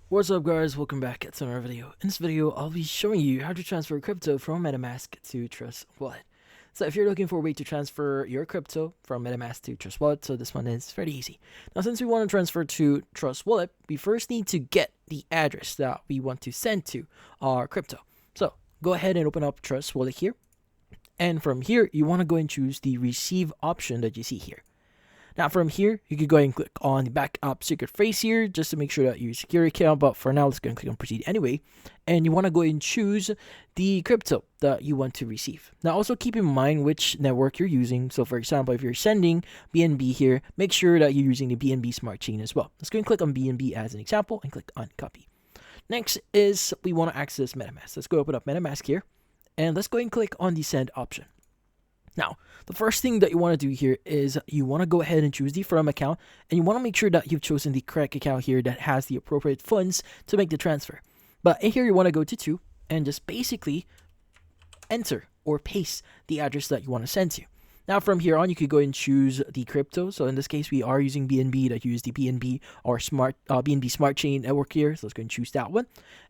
What's up guys, welcome back to another video. In this video, I'll be showing you how to transfer crypto from Metamask to Trust Wallet. So if you're looking for a way to transfer your crypto from Metamask to Trust Wallet, so this one is very easy. Now since we want to transfer to Trust Wallet, we first need to get the address that we want to send to our crypto. So go ahead and open up Trust Wallet here. And from here, you want to go and choose the receive option that you see here. Now from here, you could go ahead and click on the backup secret phrase here just to make sure that you secure your account. But for now, let's go and click on proceed anyway. And you want to go ahead and choose the crypto that you want to receive. Now also keep in mind which network you're using. So for example, if you're sending BNB here, make sure that you're using the BNB smart chain as well. Let's go and click on BNB as an example and click on copy. Next is we want to access Metamask. Let's go open up Metamask here. And let's go ahead and click on the send option. Now, the first thing that you want to do here is you want to go ahead and choose the firm account, and you want to make sure that you've chosen the correct account here that has the appropriate funds to make the transfer. But in here, you want to go to 2 and just basically enter or paste the address that you want to send to. Now from here on, you could go and choose the crypto. So in this case, we are using BNB that use the BNB or BNB smart chain network here. So let's go and choose that one.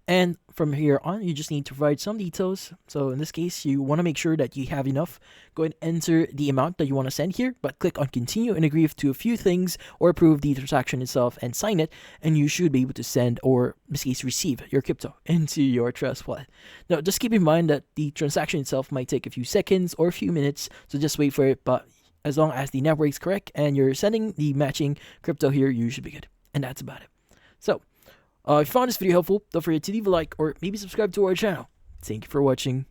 And from here on, you just need to provide some details. So in this case, you want to make sure that you have enough. Go and enter the amount that you want to send here, but click on continue and agree to a few things or approve the transaction itself and sign it. And you should be able to send, or in this case, receive your crypto into your Trust Wallet. Now, just keep in mind that the transaction itself might take a few seconds or a few minutes. So just wait for it. But as long as the network is correct and you're sending the matching crypto here, you should be good. And that's about it. So, if you found this video helpful, don't forget to leave a like or maybe subscribe to our channel. Thank you for watching.